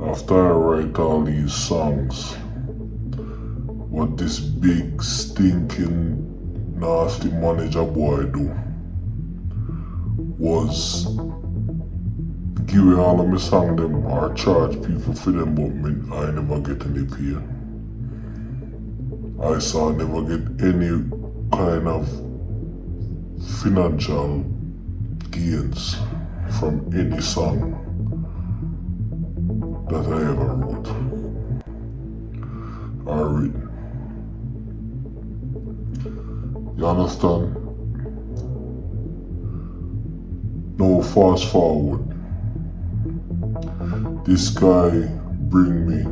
After I write all these songs, what this big stinking nasty manager boy do was give me all of my song them or charge people for them, but I never get any pay. I saw never get any kind of financial gains from any song that I ever wrote or written. You understand? Now fast forward. This guy bring me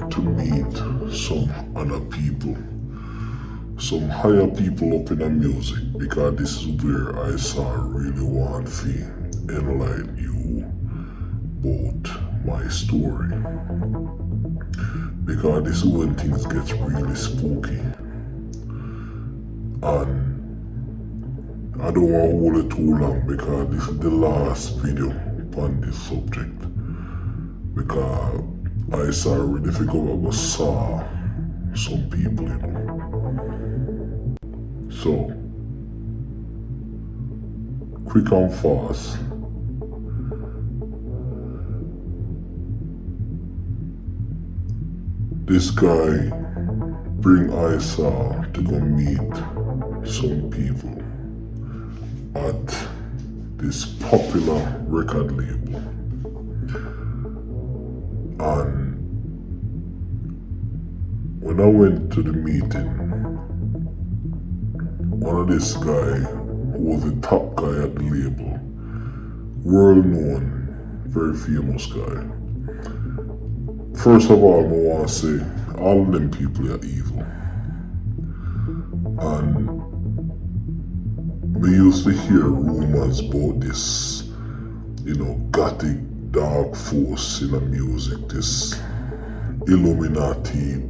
to meet some other people, some higher people up in the music, because this is where I saw really want to enlighten you about my story. Because this is when things get really spooky. And I don't want to hold it too long because this is the last video on this subject. Because I saw really figure I saw some people, you know. So, quick and fast. This guy bring Isa to go meet some people at this popular record label. And when I went to the meeting, one of this guy who was the top guy at the label, world known, very famous guy. First of all, I want to say all of them people are evil. And we used to hear rumors about this, gothic dark force in the music, this Illuminati,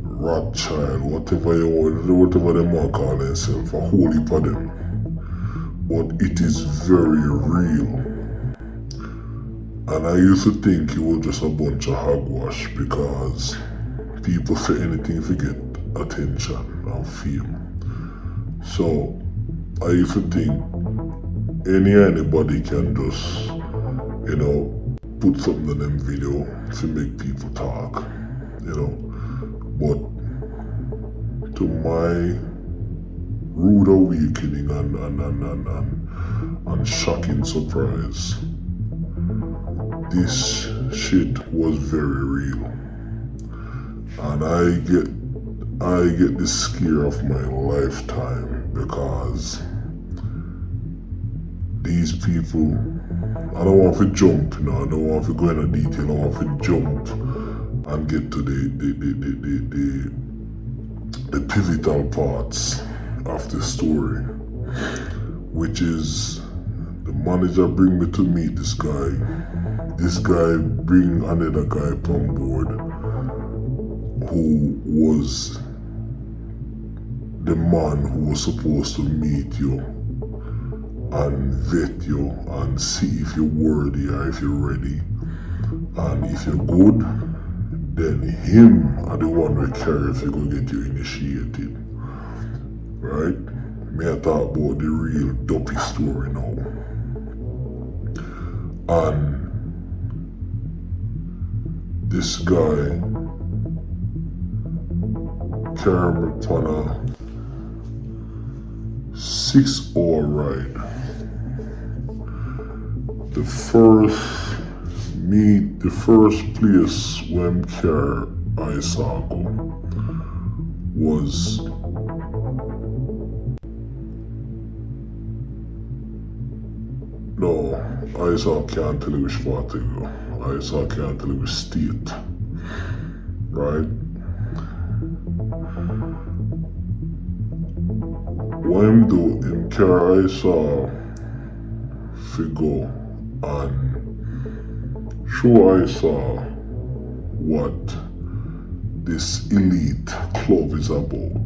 Rothschild, whatever they want to call themselves, a whole heap of them. But it is very real. And I used to think it was just a bunch of hogwash because people say anything to get attention and fame. So I used to think anybody can just, put something in them video to make people talk, But to my rude awakening and shocking surprise, this shit was very real. And I get the scare of my lifetime because these people, I don't want to jump, I don't want to go into detail, I want to jump and get to the pivotal parts of the story, which is the manager bring me to meet this guy. This guy bring another guy on board who was the man who was supposed to meet you and vet you and see if you're worthy or if you're ready. And if you're good, then him are the one who cares if you're gonna get you initiated. Right? May I talk about the real dopey story now. And this guy carried me on a 6-hour ride. The first place when I saw go was no, I saw can't tell you which part to go. I saw can't tell you which state. Right? When him carry I saw figure and show I saw what this elite club is about.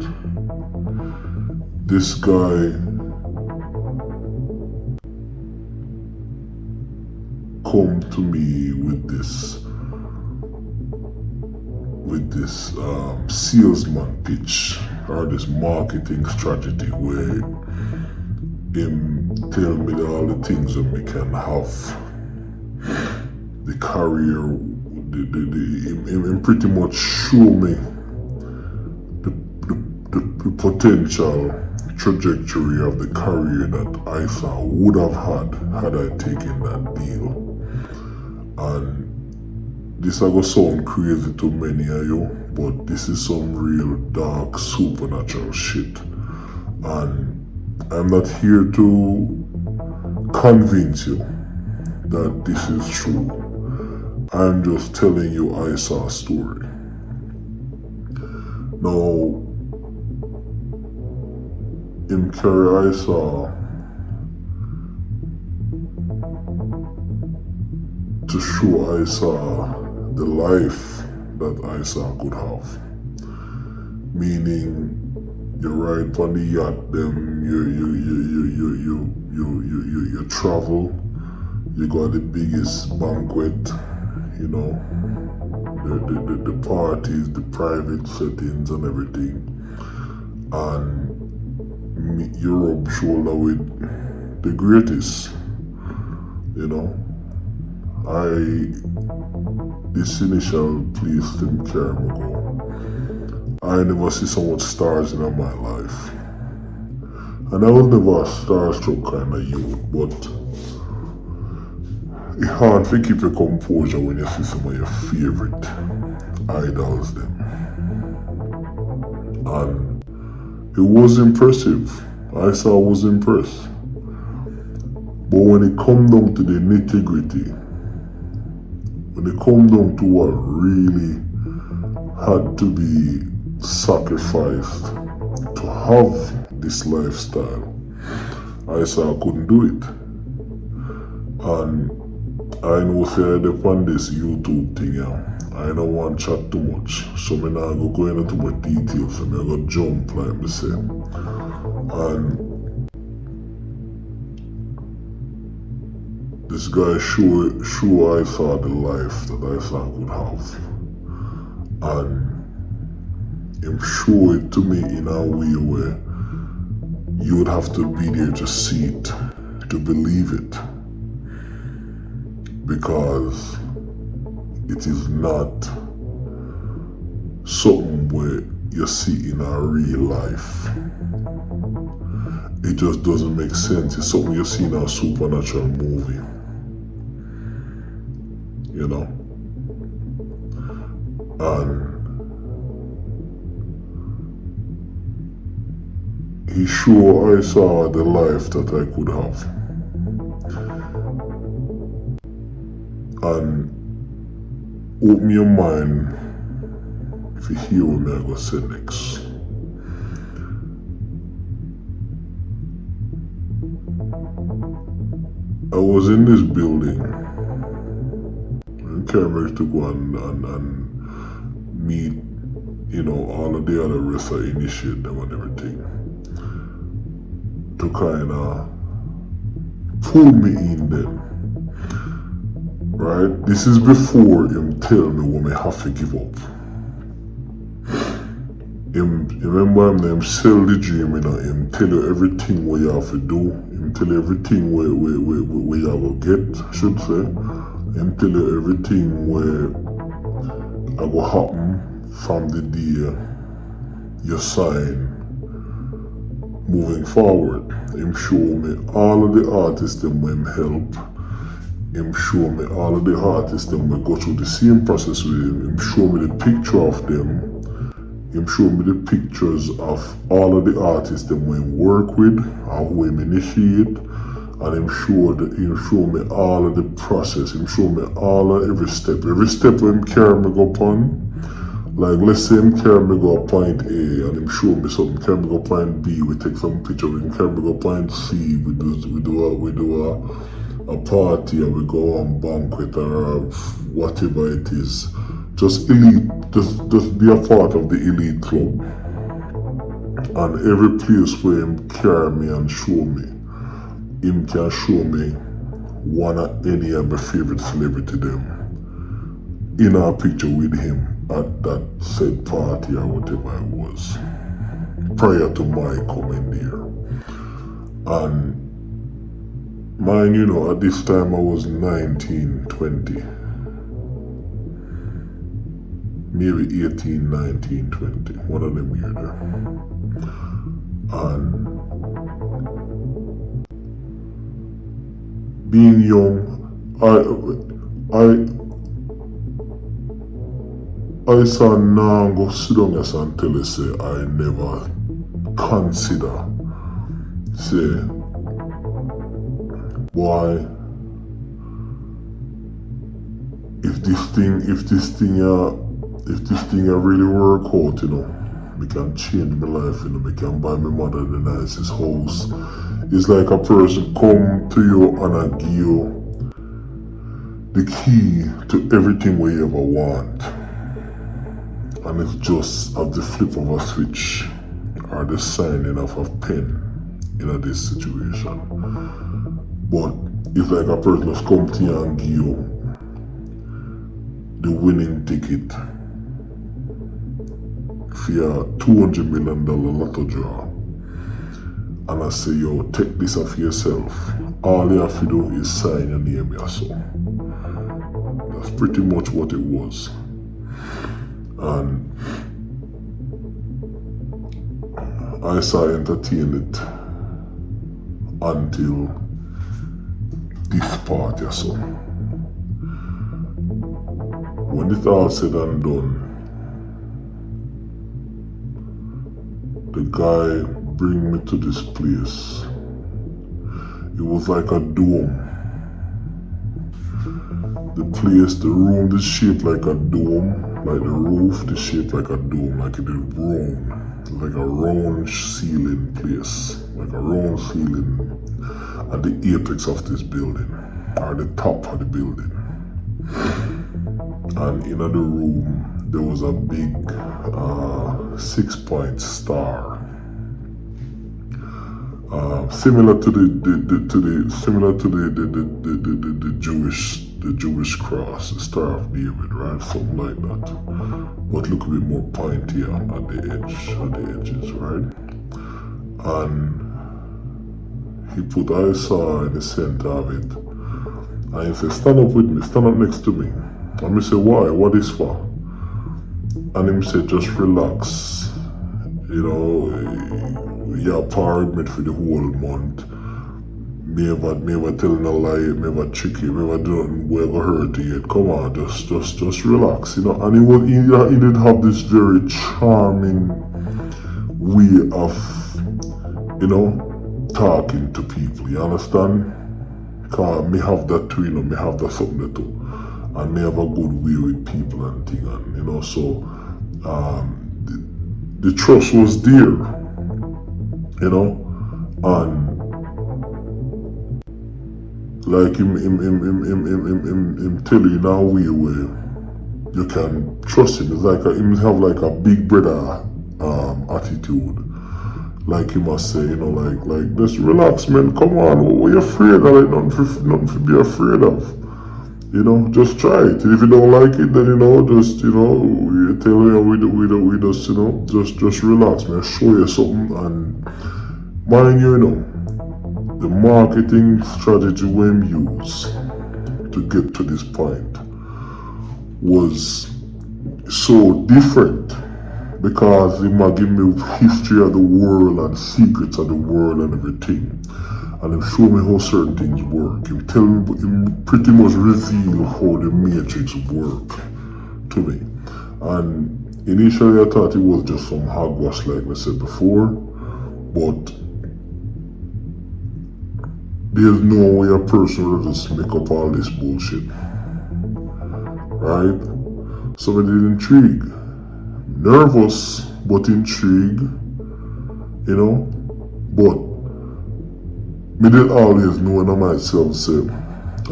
This guy come to me with this this salesman pitch or this marketing strategy where him tell me all the things that we can have, the career, him pretty much show me the potential trajectory of the career that I saw would have had I taken that deal. And this is going to sound crazy to many of you, but this is some real dark supernatural shit. And I'm not here to convince you that this is true. I'm just telling you I saw a story. Now, in carry I saw to show I saw the life that I saw could have. Meaning, you ride on the yacht, then you travel, you go to the biggest banquet, you know, the parties, the private settings and everything, and you rub shoulder with the greatest, you know. This initial place didn't carry me go. I never see so much stars in my life. And I was never a starstruck kind of youth, but it's hard to keep your composure when you see some of your favorite idols them. And it was impressive. I saw I was impressed. But when it come down to the nitty-gritty, when it come down to what really had to be sacrificed to have this lifestyle, I saw I couldn't do it. And I know say I depend this YouTube thing, I don't want to chat too much, so I'm not go into too much details, so I'm going to jump like I say. And this guy sure I saw the life that I saw I could have. And him show it to me in a way where you would have to be there to see it, to believe it. Because it is not something where you see in a real life. It just doesn't make sense. It's something you see in a supernatural movie. You know? And he sure I saw the life that I could have. And open your mind if you hear what I'm going to say next. I was in this building in Cambridge to go and meet, you know, all of the other rest I initiate them and everything, to kind of pull me in them. Right? This is before him tell me when I have to give up. Him remember him sell the dream, you know, him tell you everything what you have to do, him tell you everything where you have to get, I should say. Him tell you everything where I go happen from the day you sign moving forward. Him show me all of the artists them when him help. Him show me all of the artists them we go through the same process with him. Him show me the picture of them. Him show me the pictures of all of the artists them we work with and who him initiate. And him show me all of the process. Him show me all of every step. Every step when him carry me go upon. Like let's say him carry me go point A and him show me something, carry me go point B, we take some picture, we carry me go point C, we do a party or we go on banquet or whatever it is. Just elite, just be a part of the elite club. And every place where him carry me and show me, him can show me one of any of my favorite celebrity them in a picture with him. at that said party or whatever it was, prior to my coming there. And mind you know, at this time I was 19, 20. Maybe 18, 19, 20. One of them years there. And being young, I saw now go sit down and tell you say I never consider say why if this thing really work out, you know, me can change my life, you know, me can buy my mother the nicest house. It's like a person come to you and I give you the key to everything we ever want. And it's just at the flip of a switch or the signing of a pen in this situation. But it's like a person has come to you and give you the winning ticket for your $200 million lotto draw. And I say, yo, take this off yourself. All you have to do is sign your name here, so. That's pretty much what it was. And I saw entertain it until this party, so. When it all said and done, the guy bring me to this place. It was like a dome. The place, the room is shaped like a dome, like the roof is shaped like a dome, like it is round. Like a round ceiling place, like a round ceiling at the apex of this building, or the top of the building. And in the room, there was a big 6-point star, similar to the Jewish cross, the Star of David, right? Something like that, but look a bit more pointier at the edges, right? And he put Isa in the center of it, and he said, "Stand up with me, stand up next to me." And I say, "Why? What is for?" And him say, "Just relax. You know, you're parliament for the whole month. Me ever telling a lie, me ever trick you, me ever do nothing, we ever hurt you yet. Come on, just relax, you know." And he did have this very charming way of, you know, talking to people, you understand? Because me have that too, you know, me have that something too. And me have a good way with people and things, and, you know, so the trust was there, you know, and like him tell you in a way where you can trust him. It's like him have like a big brother attitude. Like he must say, you know, like just relax, man. Come on, what are you afraid of? Like nothing to be afraid of. You know, just try it. If you don't like it, then, you know, just, you know, you tell me we just, you know, just relax, man. Show you something. And mind you, you know, the marketing strategy we use to get to this point was so different, because he might give me history of the world and secrets of the world and everything. And him show me how certain things work. Him tell me, him pretty much reveal how the matrix work to me. And initially I thought it was just some hogwash like I said before, but there's no way a person will just make up all this bullshit, right? So I did intrigue. Nervous, but intrigue, you know, but me did always know in myself, say,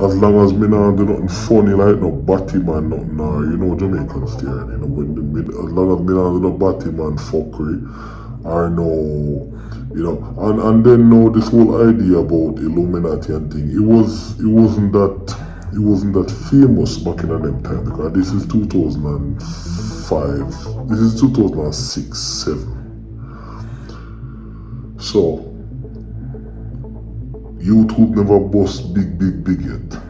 as long as me not do nothing funny like no Batman, nothing, or, you know, Jamaicans there, you know, as long as me not do no Batman fuckery, or no, you know, and then no, this whole idea about Illuminati and thing, it wasn't that famous back in them time, because this is 2005 2005. This is 2006, 7. So YouTube never bust big yet.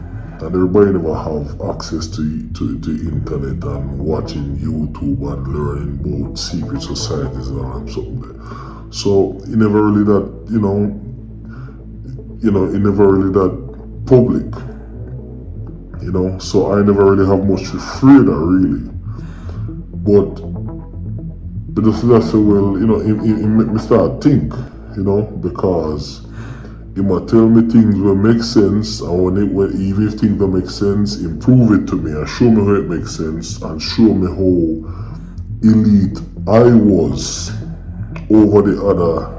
And everybody never have access to internet and watching YouTube and learning about secret societies and all that something there. So it never really that, it never really that public. So I never really have much to fear that really. But just I say, well, it make me start think, because he might tell me things will make sense, and even if things don't make sense, improve it to me and show me how it makes sense and show me how elite I was over the other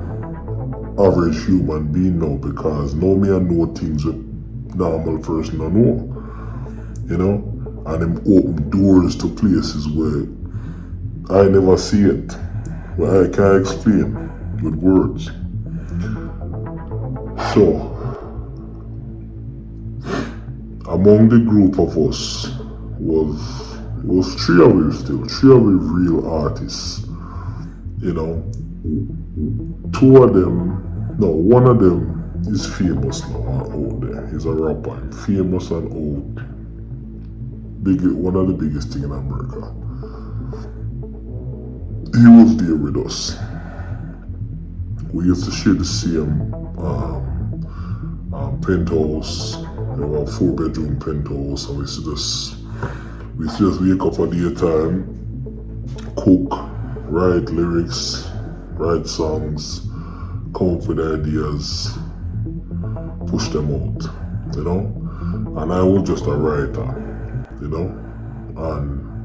average human being now, because now me I know things that normal person I know, and them open doors to places where I never see it, where I can't explain with words. So, among the group of us was three of we real artists. One of them is famous now out there. He's a rapper, famous and old. One of the biggest thing in America. He was there with us. We used to share the same penthouse, a 4-bedroom penthouse, and we used to just wake up at daytime, cook, write lyrics, write songs, come up with ideas, push them out, and I was just a writer, and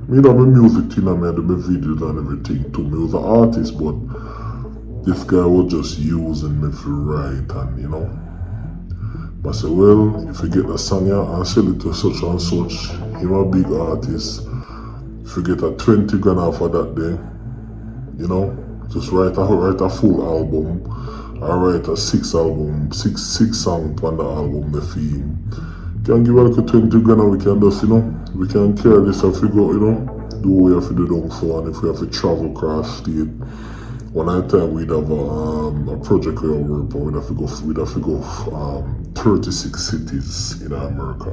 my music thing, I made my videos and everything too. Me was an artist, but this guy was just using me for write, and I said, well, if you get the song here and sell it to such and such, him a big artist, if you get a 20 grand off of that day, just write a full album, or write a 6 song on the album, the theme. Can give like a 20 grand and we can just, we can carry this and figure, do what we have to do down so, and if we have to travel across state. One at a time we'd have a project we work on, we'd have to go 36 cities in America.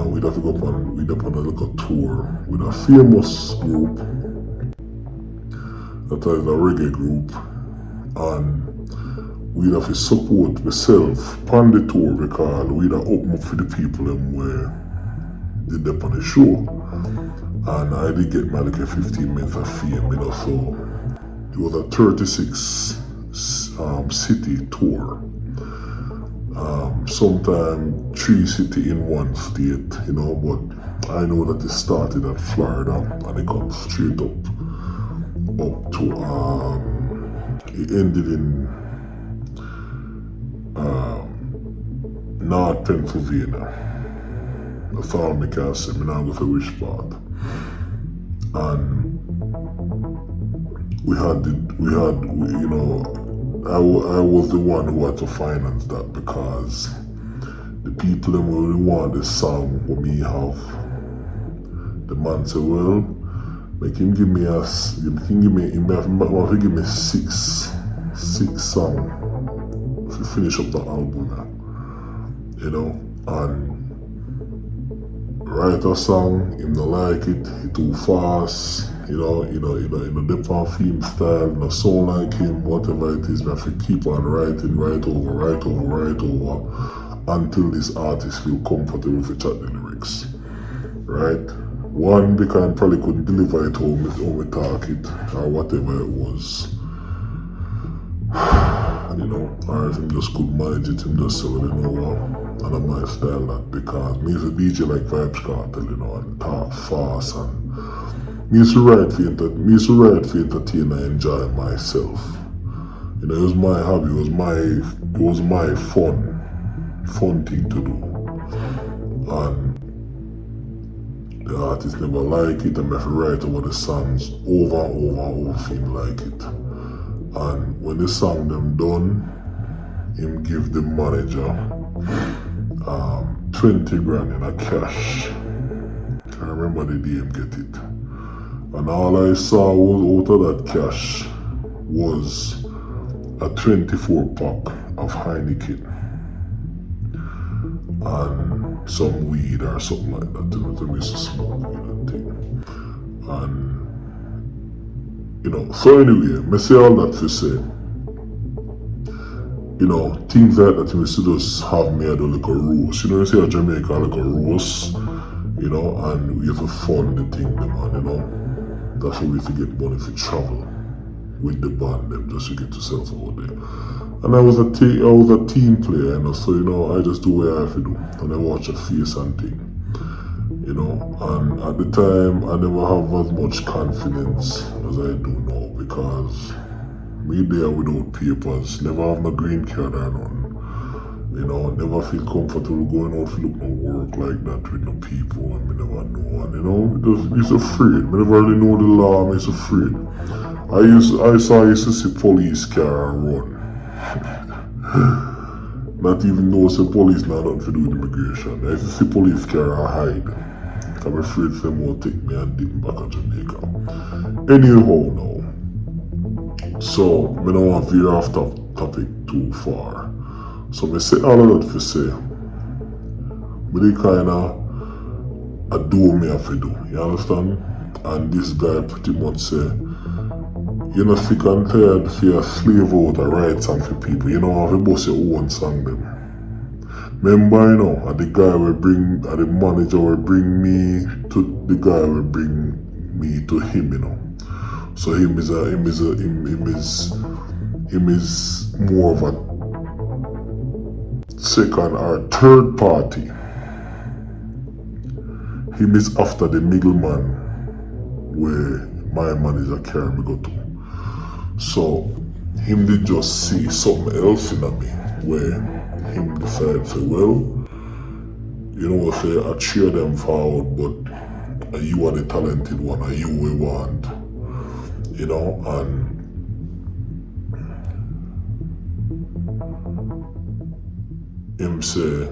We'd have to go on a little tour with a famous group that is a reggae group, and we'd have to support myself on the tour because we'd have open up for the people where they did on the show, and I did get my like a 15 minutes of fame, so it was a 36 city tour. Sometime 3 cities in one state, but I know that it started at Florida and it got straight up to it ended in North Pennsylvania. That's all I can say. I'm not going to which part. And I was the one who had to finance that, because the people that really want this song what me have, the man said, well, make him give me six songs to finish up the album now. And write a song, him not like it too fast, dip on theme style, no sound like him, whatever it is, I have to keep on writing, write over, until this artist feel comfortable to chat the lyrics. Right? One, because I probably couldn't deliver it how we talk it, or whatever it was. Or if him just couldn't manage it, him just said, well, I don't my style that, because me as a DJ like Vibes Cartel, and talk fast, and me used to write for entertain and enjoy myself. It was my hobby, it was my fun thing to do. And the artist never like it, and I have to write over the songs over and over, feel like it. And when the song them done, him give the manager 20 grand in a cash. I remember the day him get it. And all I saw was out of that cash was a 24 pack of Heineken and some weed or something like that. To me, to smoke weed and thing. And so anyway, I say all that to say, things like that we should just have made a little roast. You say a Jamaica like a roast, and we have to fund the thing, man, That's how we have to get money for travel with the band, them, just to get yourself out there. And I was a team player, so I just do what I have to do. And I watch a face and thing. And at the time I never have as much confidence as I do now, because me there without papers, never have my green card or nothing. Never feel comfortable going out to look no work like that with no people, and me never know. And it's afraid. Me never really know the law, I'm afraid. I used to see police car run. Not even know the police not nothing to do with immigration. I used to see police car hide. I'm afraid them won't take me and dip back to Jamaica. Anyhow now. So, I don't want to veer off that topic too far. So I say all of that to say, I kinda do me have to do. You understand? And this guy pretty much say, you're not sick and tired for your slave out a right song for people. You know, have to bust your own song them. Remember, the guy will bring, the manager will bring me to the guy will bring me to him, So him is more of a second or third party. Him is after the middleman where my manager carry me go to. So him did just see something else in me where him decide say, well, say I cheer them forward, but you are the talented one, and you we want, and him say